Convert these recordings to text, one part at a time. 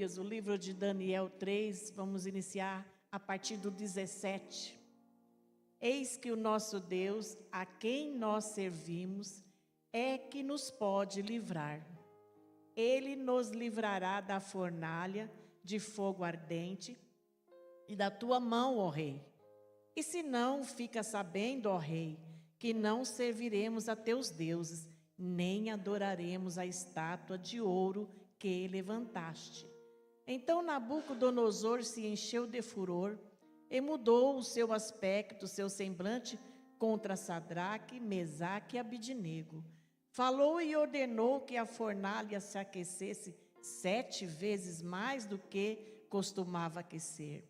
Aleluias, o livro de Daniel 3, vamos iniciar a partir do 17. Eis que o nosso Deus, a quem nós servimos, é que nos pode livrar. Ele nos livrará da fornalha de fogo ardente e da tua mão, ó rei. E se não, fica sabendo, ó rei, que não serviremos a teus deuses, nem adoraremos a estátua de ouro que levantaste. Então Nabucodonosor se encheu de furor e mudou o seu aspecto, o seu semblante contra Sadraque, Mesaque e Abidnego. Falou e ordenou que a fornalha se aquecesse 7 vezes mais do que costumava aquecer.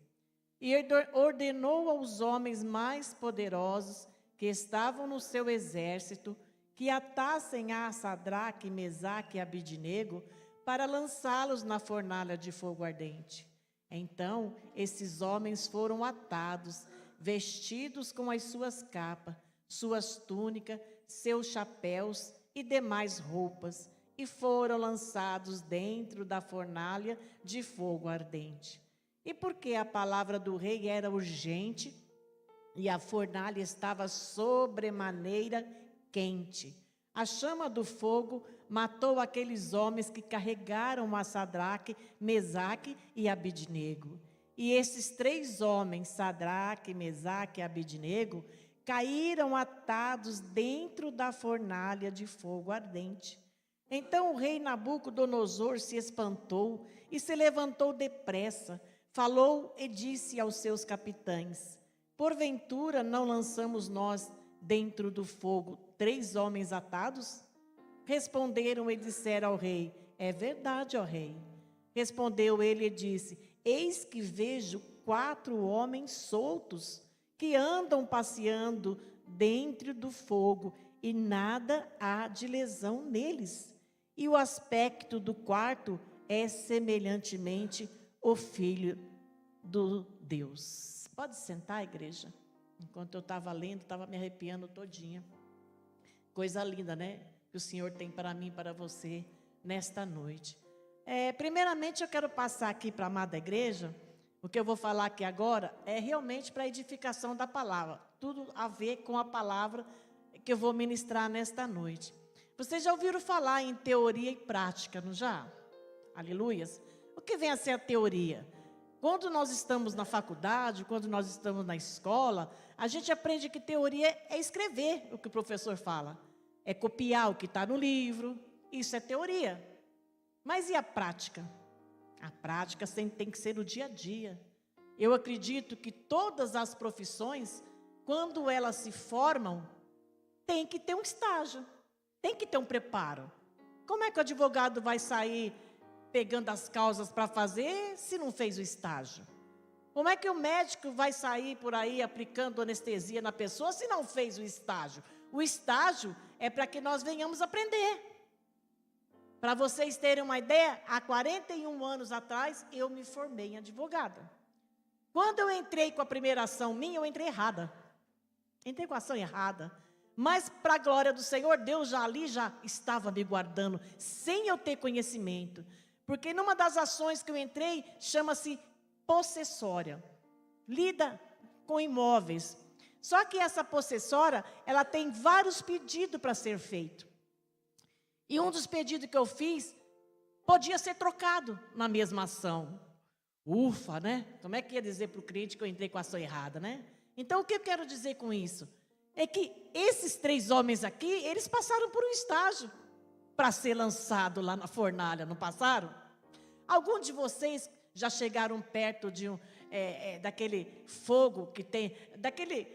E ordenou aos homens mais poderosos que estavam no seu exército que atassem a Sadraque, Mesaque e Abidnego para lançá-los na fornalha de fogo ardente. Então, esses homens foram atados, vestidos com as suas capas, suas túnicas, seus chapéus e demais roupas, e foram lançados dentro da fornalha de fogo ardente. E porque a palavra do rei era urgente, e a fornalha estava sobremaneira quente, a chama do fogo matou aqueles homens que carregaram a Sadraque, Mesaque e Abidnego. E esses 3 homens, Sadraque, Mesaque e Abidnego, caíram atados dentro da fornalha de fogo ardente. Então o rei Nabucodonosor se espantou e se levantou depressa, falou e disse aos seus capitães: porventura não lançamos nós dentro do fogo 3 homens atados? Responderam e disseram ao rei: é verdade, ó rei. Respondeu ele e disse: eis que vejo 4 homens soltos que andam passeando dentro do fogo e nada há de lesão neles. E o aspecto do quarto é semelhantemente o filho do Deus. Pode sentar, igreja? Enquanto eu estava lendo, estava me arrepiando todinha. Coisa linda, né? Que o Senhor tem para mim e para você nesta noite. Primeiramente, eu quero passar aqui para a amada igreja. O que eu vou falar aqui agora é realmente para a edificação da palavra. Tudo a ver com a palavra que eu vou ministrar nesta noite. Vocês já ouviram falar em teoria e prática, não já? Aleluias. O que vem a ser a teoria? Quando nós estamos na faculdade, quando nós estamos na escola, a gente aprende que teoria é escrever o que o professor fala. É copiar o que está no livro. Isso é teoria. Mas e a prática? A prática tem que ser no dia a dia. Eu acredito que todas as profissões, quando elas se formam, tem que ter um estágio. Tem que ter um preparo. Como é que o advogado vai sair pegando as causas para fazer se não fez o estágio? Como é que o médico vai sair por aí aplicando anestesia na pessoa se não fez o estágio? O estágio é para que nós venhamos aprender. Para vocês terem uma ideia, há 41 anos atrás eu me formei em advogada. Quando eu entrei com a primeira ação minha, eu entrei errada. Entrei com a ação errada. Mas, para a glória do Senhor, Deus já estava me guardando, sem eu ter conhecimento. Porque numa das ações que eu entrei, chama-se possessória. Lida com imóveis. Só que essa possessória, ela tem vários pedidos para ser feito. E um dos pedidos que eu fiz, podia ser trocado na mesma ação. Ufa, né? Como é que ia dizer para o cliente que eu entrei com a ação errada, né? Então, o que eu quero dizer com isso? É que esses 3 homens aqui, eles passaram por um estágio para ser lançado lá na fornalha, não passaram? Algum de vocês já chegaram perto de daquele fogo que tem, daquele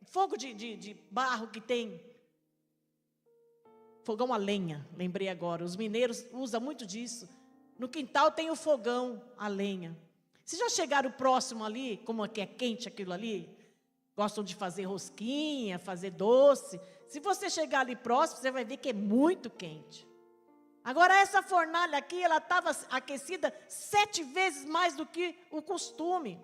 fogo de barro que tem, fogão a lenha, lembrei agora, os mineiros usam muito disso. No quintal tem o fogão a lenha. Vocês já chegaram próximo ali, como é que é quente aquilo ali? Gostam de fazer rosquinha, fazer doce. Se você chegar ali próximo, você vai ver que é muito quente. Agora, essa fornalha aqui, ela estava aquecida 7 vezes mais do que o costume.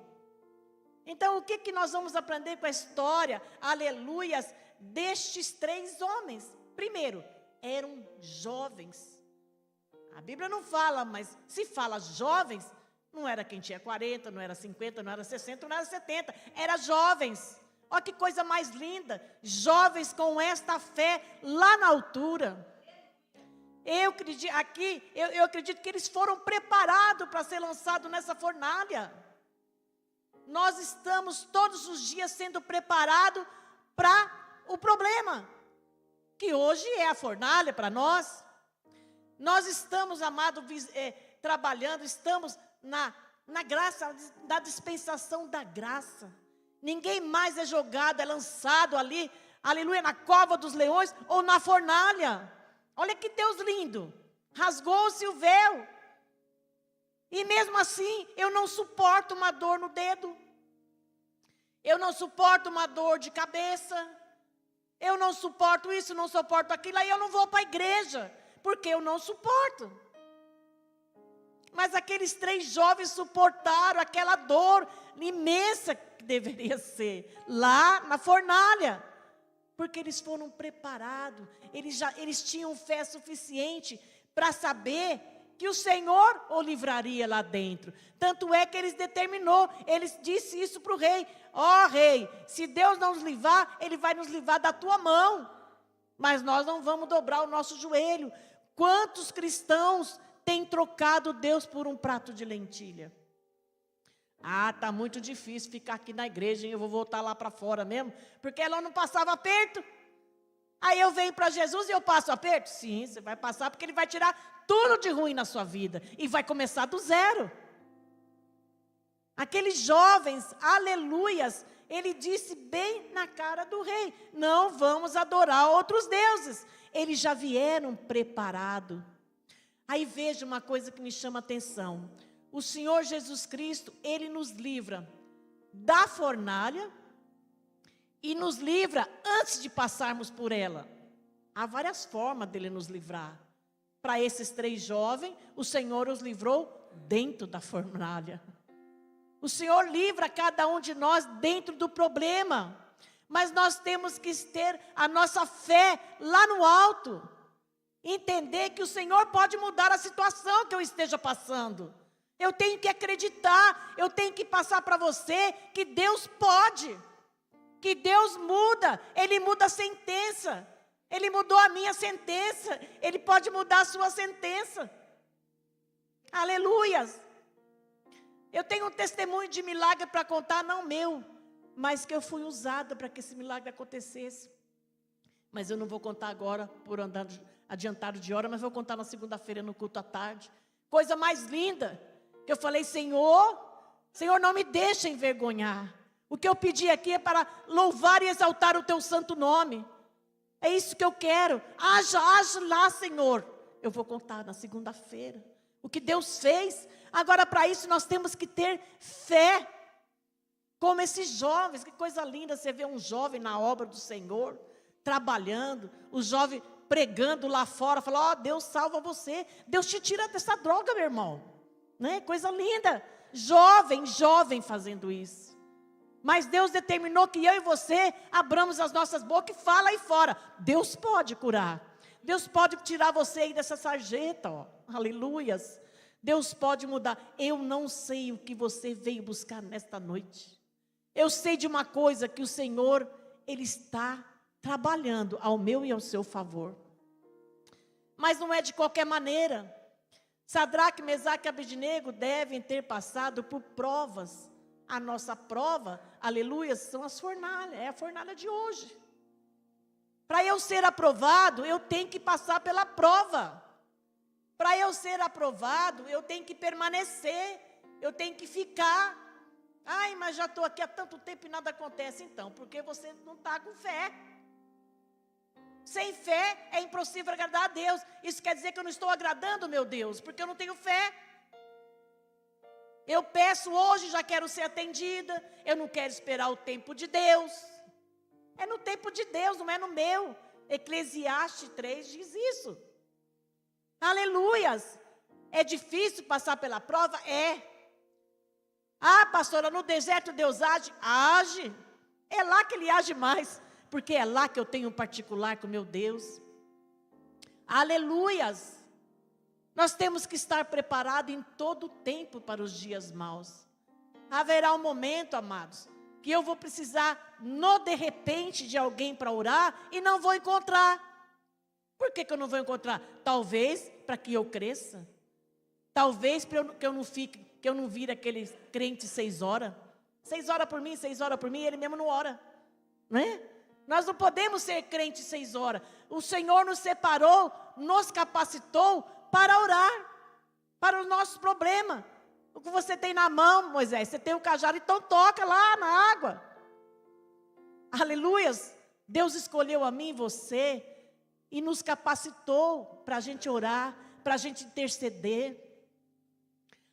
Então, o que nós vamos aprender com a história, aleluias, destes 3 homens? Primeiro, eram jovens. A Bíblia não fala, mas se fala jovens, não era quem tinha 40, não era 50, não era 60, não era 70. Era jovens. Olha que coisa mais linda. Jovens com esta fé lá na altura. Eu acredito que eles foram preparados para ser lançados nessa fornalha. Nós estamos todos os dias sendo preparados para o problema, que hoje é a fornalha para nós. Nós estamos, amado, trabalhando, estamos na graça, na dispensação da graça. Ninguém mais é jogado, é lançado ali, aleluia, na cova dos leões ou na fornalha. Olha que Deus lindo, rasgou-se o véu. E mesmo assim, eu não suporto uma dor no dedo. Eu não suporto uma dor de cabeça. Eu não suporto isso, não suporto aquilo. Aí eu não vou para a igreja, porque eu não suporto. Mas aqueles 3 jovens suportaram aquela dor imensa que deveria ser lá na fornalha. Porque eles foram preparados, eles tinham fé suficiente para saber que o Senhor o livraria lá dentro. Tanto é que eles disse isso para o rei: ó rei, se Deus não nos livrar, Ele vai nos livrar da tua mão. Mas nós não vamos dobrar o nosso joelho. Quantos cristãos têm trocado Deus por um prato de lentilha? Ah, está muito difícil ficar aqui na igreja, hein? Eu vou voltar lá para fora mesmo, porque ela não passava aperto. Aí eu venho para Jesus e eu passo aperto? Sim, você vai passar, porque Ele vai tirar tudo de ruim na sua vida e vai começar do zero. Aqueles jovens, aleluias, ele disse bem na cara do rei: não vamos adorar outros deuses. Eles já vieram preparados. Aí veja uma coisa que me chama a atenção. O Senhor Jesus Cristo, Ele nos livra da fornalha e nos livra antes de passarmos por ela. Há várias formas dele nos livrar. Para esses 3 jovens, o Senhor os livrou dentro da fornalha. O Senhor livra cada um de nós dentro do problema. Mas nós temos que ter a nossa fé lá no alto. Entender que o Senhor pode mudar a situação que eu esteja passando. Eu tenho que acreditar, eu tenho que passar para você que Deus pode, que Deus muda, Ele muda a sentença, Ele mudou a minha sentença, Ele pode mudar a sua sentença. Aleluias! Eu tenho um testemunho de milagre para contar, não meu, mas que eu fui usada para que esse milagre acontecesse. Mas eu não vou contar agora, por andar adiantado de hora, mas vou contar na segunda-feira no culto à tarde. Coisa mais linda! Eu falei: Senhor, não me deixa envergonhar. O que eu pedi aqui é para louvar e exaltar o teu santo nome. É isso que eu quero. Haja lá, Senhor. Eu vou contar na segunda-feira o que Deus fez. Agora, para isso, nós temos que ter fé. Como esses jovens, que coisa linda você vê um jovem na obra do Senhor, trabalhando, o jovem pregando lá fora, fala: ó, Deus salva você, Deus te tira dessa droga, meu irmão. Né? Coisa linda, jovem fazendo isso. Mas Deus determinou que eu e você abramos as nossas bocas e fala aí fora. Deus pode curar, Deus pode tirar você aí dessa sarjeta, ó. Aleluias. Deus pode mudar. Eu não sei o que você veio buscar nesta noite. Eu sei de uma coisa, que o Senhor, Ele está trabalhando ao meu e ao seu favor. Mas não é de qualquer maneira. Sadraque, Mesaque e Abednego devem ter passado por provas. A nossa prova, aleluia, são as fornalhas, é a fornalha de hoje. Para eu ser aprovado, eu tenho que passar pela prova. Para eu ser aprovado, eu tenho que permanecer, eu tenho que ficar. Ai, mas já estou aqui há tanto tempo e nada acontece. Então, porque você não está com fé. Sem fé é impossível agradar a Deus. Isso quer dizer que eu não estou agradando meu Deus, porque eu não tenho fé. Eu peço hoje, já quero ser atendida. Eu não quero esperar o tempo de Deus. É no tempo de Deus, não é no meu. Eclesiastes 3 diz isso. Aleluias. É difícil passar pela prova? É. Ah, pastora, no deserto Deus age? Age. É lá que Ele age mais. Porque é lá que eu tenho um particular com meu Deus. Aleluias. Nós temos que estar preparados em todo o tempo para os dias maus. Haverá um momento, amados, que eu vou precisar, de repente, de alguém para orar e não vou encontrar. Por que eu não vou encontrar? Talvez para que eu cresça. Talvez para que eu não vire aquele crente 6 horas. 6 horas por mim, 6 horas por mim, ele mesmo não ora. Né? Nós não podemos ser crentes 6 horas. O Senhor nos separou, nos capacitou para orar, para os nossos problemas. O que você tem na mão, Moisés? Você tem o cajado, então toca lá na água. Aleluias. Deus escolheu a mim e você e nos capacitou para a gente orar, para a gente interceder.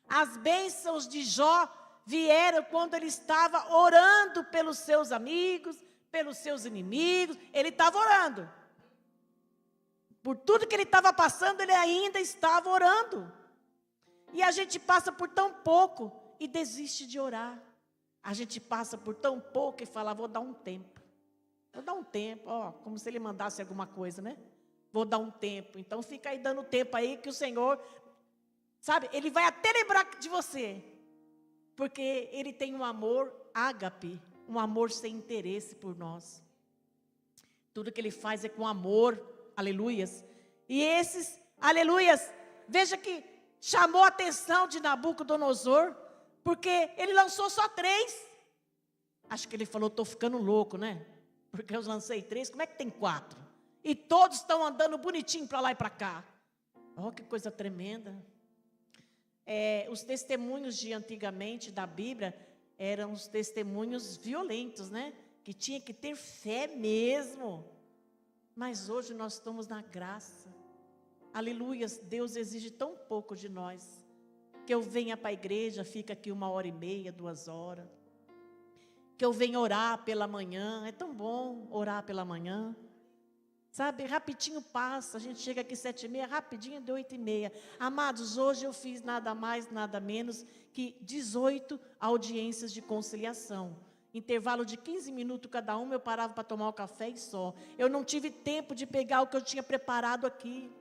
As bênçãos de Jó vieram quando ele estava orando pelos seus amigos, pelos seus inimigos. Ele estava orando. Por tudo que ele estava passando, ele ainda estava orando. E a gente passa por tão pouco e desiste de orar. A gente passa por tão pouco e fala, vou dar um tempo. Vou dar um tempo, como se ele mandasse alguma coisa, né? Vou dar um tempo. Então fica aí dando tempo aí que o Senhor, sabe, Ele vai até lembrar de você. Porque Ele tem um amor ágape, um amor sem interesse por nós. Tudo que Ele faz é com amor, aleluias. E esses, aleluias, veja que chamou a atenção de Nabucodonosor, porque ele lançou só 3. Acho que ele falou, estou ficando louco, né? Porque eu lancei 3, como é que tem 4? E todos estão andando bonitinho para lá e para cá. Oh, que coisa tremenda. Os testemunhos de antigamente da Bíblia eram os testemunhos violentos, né? Que tinha que ter fé mesmo. Mas hoje nós estamos na graça. Aleluias, Deus exige tão pouco de nós. Que eu venha para a igreja, fica aqui 1h30, 2 horas. Que eu venha orar pela manhã, é tão bom orar pela manhã. Sabe, rapidinho passa, a gente chega aqui 7h30, rapidinho de 8h30. Amados, hoje eu fiz nada mais, nada menos que 18 audiências de conciliação. Intervalo de 15 minutos cada uma, eu parava para tomar o café e só. Eu não tive tempo de pegar o que eu tinha preparado aqui.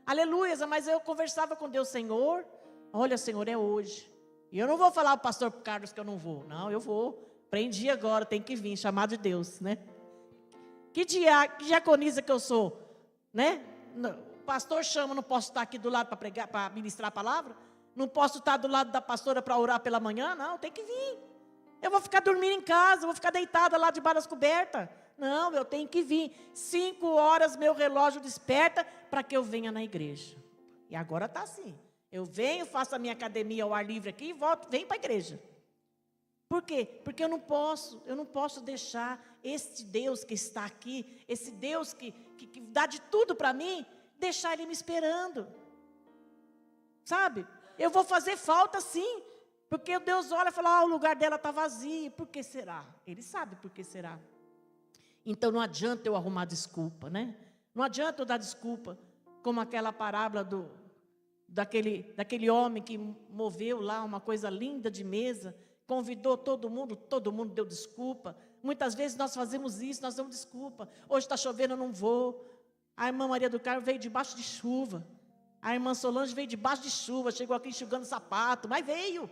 Aleluia, mas eu conversava com Deus, Senhor, olha, Senhor, é hoje. E eu não vou falar ao pastor Carlos que eu não vou. Não, eu vou. Aprendi agora, tem que vir, chamado de Deus, né? Que diaconisa que eu sou, né? O pastor chama, não posso estar aqui do lado para pregar, para ministrar a palavra? Não posso estar do lado da pastora para orar pela manhã? Não, tem que vir. Eu vou ficar dormindo em casa, vou ficar deitada lá debaixo das cobertas. Não, eu tenho que vir. 5 horas meu relógio desperta para que eu venha na igreja. E agora está assim. Eu venho, faço a minha academia ao ar livre aqui e volto, venho para a igreja. Por quê? Porque eu não posso deixar este Deus que está aqui, esse Deus que dá de tudo para mim, deixar Ele me esperando. Sabe? Eu vou fazer falta sim. Porque Deus olha e fala, o lugar dela está vazio. Por que será? Ele sabe por que será. Então não adianta eu arrumar desculpa, né? Não adianta eu dar desculpa, como aquela parábola daquele homem que moveu lá uma coisa linda de mesa, convidou todo mundo deu desculpa. Muitas vezes nós fazemos isso, nós damos desculpa. Hoje está chovendo, eu não vou. A irmã Maria do Carmo veio debaixo de chuva. A irmã Solange veio debaixo de chuva, chegou aqui enxugando sapato, mas veio.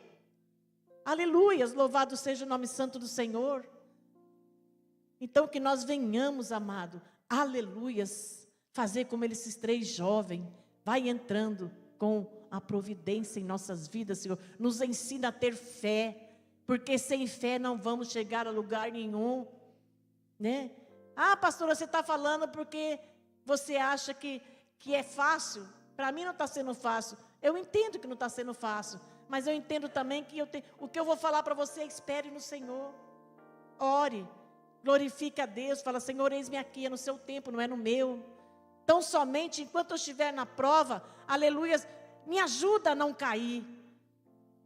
Aleluias, louvado seja o nome santo do Senhor. Então que nós venhamos, amado, aleluias, fazer como esses 3 jovens, vai entrando com a providência em nossas vidas, Senhor. Nos ensina a ter fé, porque sem fé não vamos chegar a lugar nenhum, né? Ah, pastora, você está falando porque você acha que é fácil. Para mim não está sendo fácil. Eu entendo que não está sendo fácil, mas eu entendo também que o que eu vou falar para você, espere no Senhor. Ore, glorifique a Deus, fala, Senhor, eis-me aqui, é no seu tempo, não é no meu. Então somente enquanto eu estiver na prova, aleluias, me ajuda a não cair,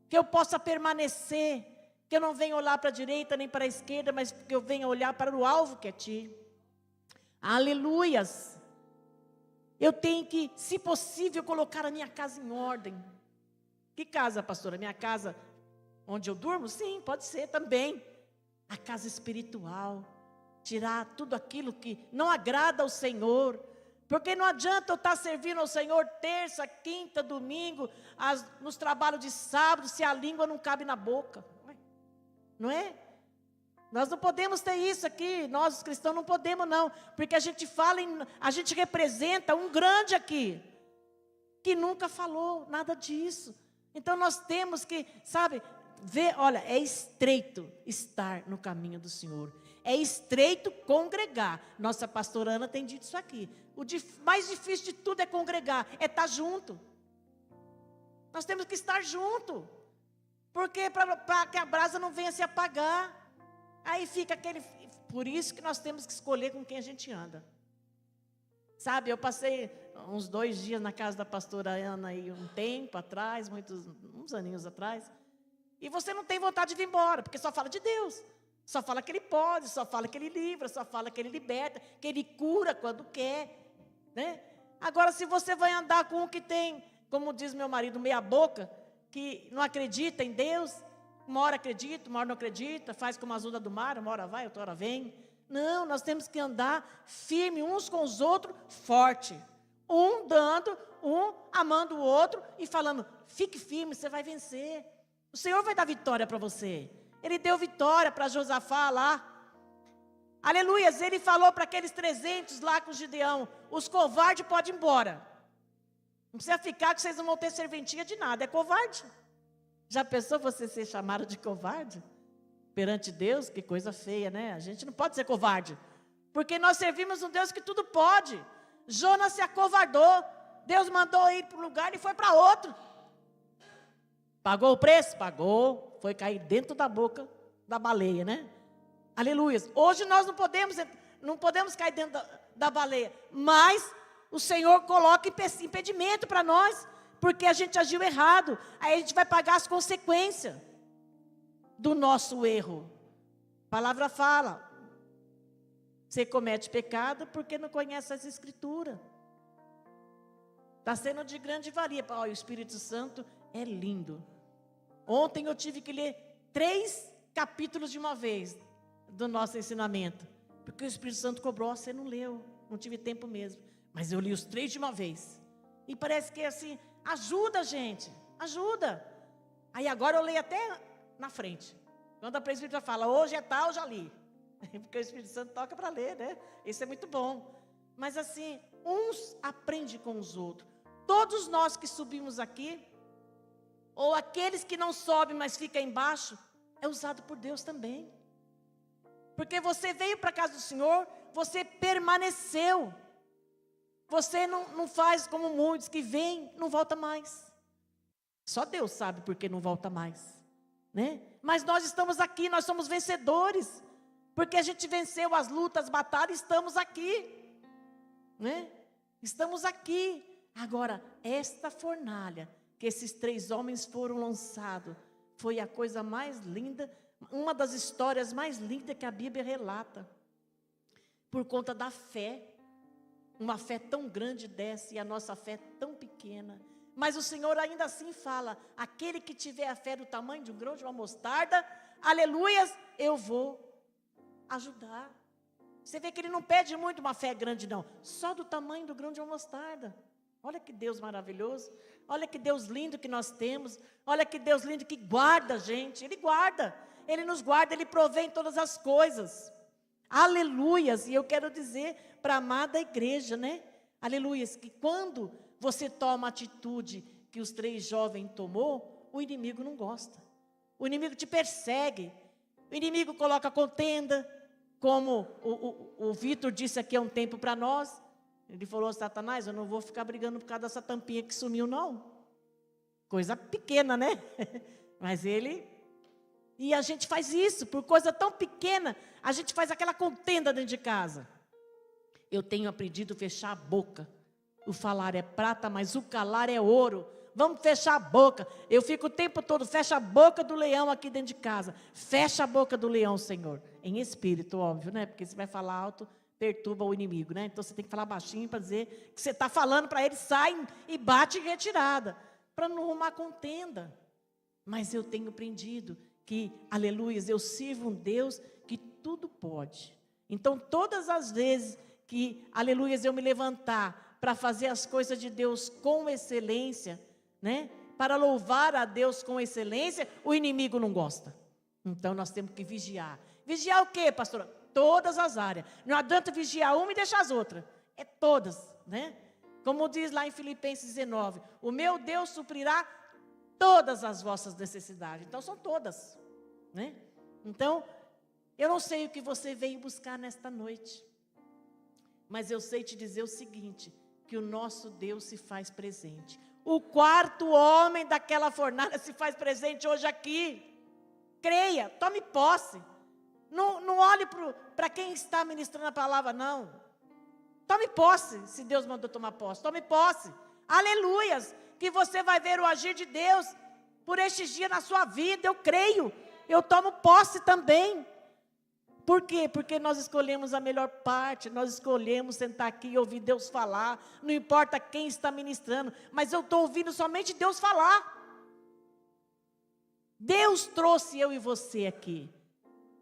que eu possa permanecer, que eu não venha olhar para a direita nem para a esquerda, mas que eu venha olhar para o alvo que é Ti. Aleluias. Eu tenho que, se possível, colocar a minha casa em ordem. Que casa, pastora? Minha casa onde eu durmo? Sim, pode ser também. A casa espiritual. Tirar tudo aquilo que não agrada ao Senhor. Porque não adianta eu estar servindo ao Senhor terça, quinta, domingo, nos trabalhos de sábado, se a língua não cabe na boca. Não é? Nós não podemos ter isso aqui, nós os cristãos não podemos não, porque a gente fala, a gente representa um grande aqui, que nunca falou nada disso. Então nós temos que, sabe, ver, olha, é estreito estar no caminho do Senhor. É estreito congregar. Nossa pastora Ana tem dito isso aqui. Mais difícil de tudo é congregar, é estar junto. Nós temos que estar junto. Porque para que a brasa não venha se apagar. Aí fica aquele... Por isso que nós temos que escolher com quem a gente anda. Sabe, eu passei uns 2 dias na casa da pastora Ana aí um tempo atrás, uns aninhos atrás. E você não tem vontade de vir embora, porque só fala de Deus. Só fala que Ele pode, só fala que Ele livra, só fala que Ele liberta, que Ele cura quando quer, né? Agora, se você vai andar com um que tem, como diz meu marido, meia boca, que não acredita em Deus, uma hora acredita, uma hora não acredita, faz como as ondas do mar, uma hora vai, outra hora vem. Não, nós temos que andar firme uns com os outros, forte. Um dando, um amando o outro e falando, fique firme, você vai vencer. O Senhor vai dar vitória para você. Ele deu vitória para Josafá lá. Aleluias, ele falou para aqueles 300 lá com Gideão, os covardes podem ir embora. Não precisa ficar que vocês não vão ter serventia de nada, é covarde. Já pensou você ser chamado de covarde? Perante Deus, que coisa feia, né? A gente não pode ser covarde. Porque nós servimos um Deus que tudo pode. Jonas se acovardou. Deus mandou ir para um lugar e foi para outro. Pagou o preço? Pagou. Foi cair dentro da boca da baleia, né? Aleluia. Hoje nós não podemos cair dentro da baleia. Mas o Senhor coloca impedimento para nós. Porque a gente agiu errado. Aí a gente vai pagar as consequências do nosso erro. A palavra fala. Você comete pecado porque não conhece as Escrituras. Está sendo de grande valia. Olha, o Espírito Santo é lindo. Ontem eu tive que ler 3 capítulos de uma vez do nosso ensinamento. Porque o Espírito Santo cobrou, você não leu. Não tive tempo mesmo. Mas eu li os 3 de uma vez. E parece que assim, ajuda a gente. Ajuda. Aí agora eu leio até na frente. Quando a presbítera fala, hoje é tal, eu já li. Porque o Espírito Santo toca para ler, né? Isso é muito bom. Mas assim, uns aprendem com os outros. Todos nós que subimos aqui, ou aqueles que não sobem, mas ficam embaixo, é usado por Deus também. Porque você veio para a casa do Senhor, você permaneceu. Você não faz como muitos que vêm, não volta mais. Só Deus sabe por que não volta mais, né? Mas nós estamos aqui, nós somos vencedores. Porque a gente venceu as lutas, as batalhas, estamos aqui, né? Estamos aqui. Agora, esta fornalha que esses 3 homens foram lançados, foi a coisa mais linda, uma das histórias mais lindas que a Bíblia relata. Por conta da fé, uma fé tão grande desce e a nossa fé tão pequena. Mas o Senhor ainda assim fala, aquele que tiver a fé do tamanho de um grão de uma mostarda, aleluias, eu vou ajudar. Você vê que Ele não pede muito uma fé grande não, só do tamanho do grão de uma mostarda. Olha que Deus maravilhoso, olha que Deus lindo que nós temos, olha que Deus lindo que guarda a gente, Ele guarda, Ele nos guarda, Ele provê em todas as coisas, aleluias. E eu quero dizer para a amada igreja, né, aleluias, que quando você toma a atitude que os 3 jovens tomou, o inimigo não gosta, o inimigo te persegue, o inimigo coloca contenda, como o Vitor disse aqui há um tempo para nós. Ele falou, Satanás, eu não vou ficar brigando por causa dessa tampinha que sumiu não. Coisa pequena, né? Mas ele... E a gente faz isso, por coisa tão pequena, a gente faz aquela contenda dentro de casa. Eu tenho aprendido a fechar a boca. O falar é prata, mas o calar é ouro. Vamos fechar a boca. Eu fico o tempo todo, fecha a boca do leão aqui dentro de casa. Fecha a boca do leão, Senhor. Em espírito, óbvio, né? Porque você vai falar alto, perturba o inimigo, né? Então você tem que falar baixinho para dizer que você está falando para ele, sai e bate em retirada. Para não arrumar contenda. Mas eu tenho aprendido que, aleluias, eu sirvo um Deus que tudo pode. Então todas as vezes que, aleluia, eu me levantar para fazer as coisas de Deus com excelência, né? Para louvar a Deus com excelência, o inimigo não gosta. Então nós temos que vigiar. Vigiar o quê, pastora? Todas as áreas. Não adianta vigiar uma e deixar as outras. É todas, né? Como diz lá em Filipenses 19, o meu Deus suprirá todas as vossas necessidades. Então são todas, né? Então, eu não sei o que você veio buscar nesta noite, mas eu sei te dizer o seguinte, que o nosso Deus se faz presente. O quarto homem daquela fornalha se faz presente hoje aqui. Creia, tome posse. Não olhe para quem está ministrando a palavra, não. Tome posse, se Deus mandou tomar posse. Tome posse. Aleluias. Que você vai ver o agir de Deus por estes dias na sua vida. Eu creio. Eu tomo posse também. Por quê? Porque nós escolhemos a melhor parte, nós escolhemos sentar aqui e ouvir Deus falar, não importa quem está ministrando, mas eu estou ouvindo somente Deus falar. Deus trouxe eu e você aqui.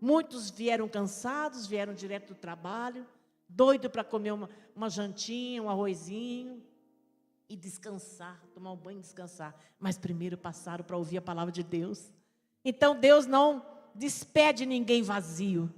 Muitos vieram cansados, vieram direto do trabalho, doido para comer uma jantinha, um arrozinho, e descansar, tomar um banho e descansar, mas primeiro passaram para ouvir a palavra de Deus. Então Deus não despede ninguém vazio.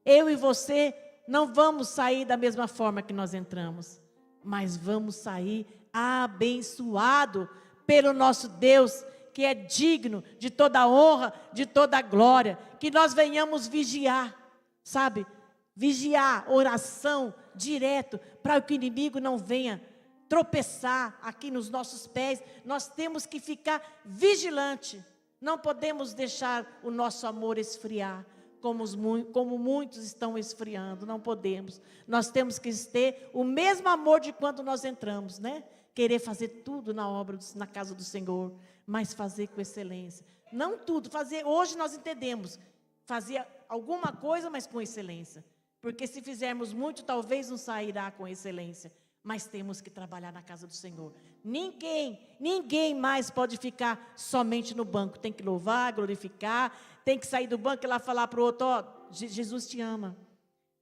Eu e você não vamos sair da mesma forma que nós entramos, mas vamos sair abençoado pelo nosso Deus, que é digno de toda honra, de toda glória. Que nós venhamos vigiar, sabe? Vigiar, oração, direto, para que o inimigo não venha tropeçar aqui nos nossos pés. Nós temos que ficar vigilante. Não podemos deixar o nosso amor esfriar, como muitos estão esfriando, não podemos. Nós temos que ter o mesmo amor de quando nós entramos, né? Querer fazer tudo na casa do Senhor, mas fazer com excelência. Não tudo, fazer, hoje nós entendemos, fazer alguma coisa, mas com excelência. Porque se fizermos muito, talvez não sairá com excelência. Mas temos que trabalhar na casa do Senhor. Ninguém mais pode ficar somente no banco. Tem que louvar, glorificar, tem que sair do banco e lá falar para o outro, ó, Jesus te ama.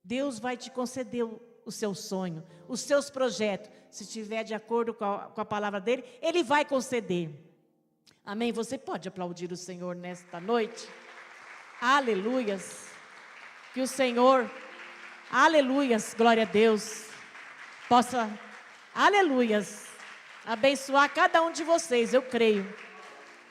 Deus vai te conceder o seu sonho, os seus projetos. Se estiver de acordo com a palavra dele, ele vai conceder. Amém? Você pode aplaudir o Senhor nesta noite? Aleluias. Que o Senhor, aleluias, glória a Deus, possa, aleluias, abençoar cada um de vocês, eu creio.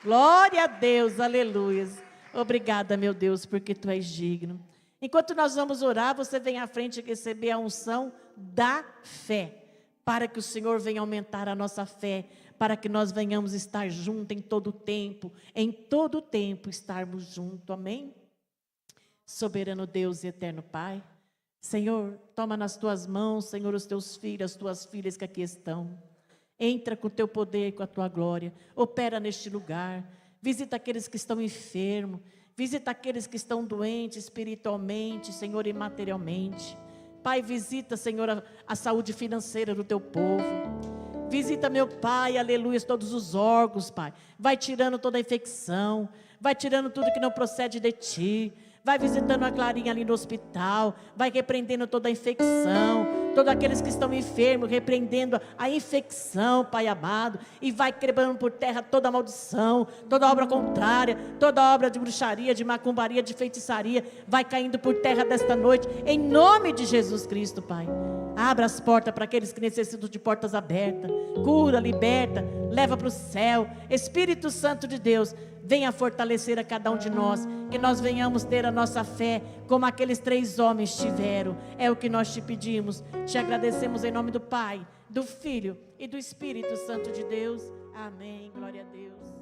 Glória a Deus, aleluias. Obrigada, meu Deus, porque Tu és digno. Enquanto nós vamos orar, você vem à frente receber a unção da fé, para que o Senhor venha aumentar a nossa fé, para que nós venhamos estar juntos em todo o tempo estarmos juntos, amém? Soberano Deus e eterno Pai, Senhor, toma nas Tuas mãos, Senhor, os Teus filhos, as Tuas filhas que aqui estão. Entra com o Teu poder e com a Tua glória. Opera neste lugar. Visita aqueles que estão enfermos. Visita aqueles que estão doentes espiritualmente, Senhor, e materialmente. Pai, visita, Senhor, a saúde financeira do Teu povo. Visita, meu Pai, aleluia, todos os órgãos, Pai. Vai tirando toda a infecção. Vai tirando tudo que não procede de Ti. Vai visitando a Clarinha ali no hospital, vai repreendendo toda a infecção, todos aqueles que estão enfermos, repreendendo a infecção, Pai amado, e vai quebrando por terra toda a maldição, toda obra contrária, toda obra de bruxaria, de macumbaria, de feitiçaria, vai caindo por terra desta noite, em nome de Jesus Cristo, Pai. Abra as portas para aqueles que necessitam de portas abertas, cura, liberta, leva para o céu. Espírito Santo de Deus, venha fortalecer a cada um de nós, que nós venhamos ter a nossa fé, como aqueles 3 homens tiveram. É o que nós te pedimos, te agradecemos em nome do Pai, do Filho e do Espírito Santo de Deus. Amém, glória a Deus.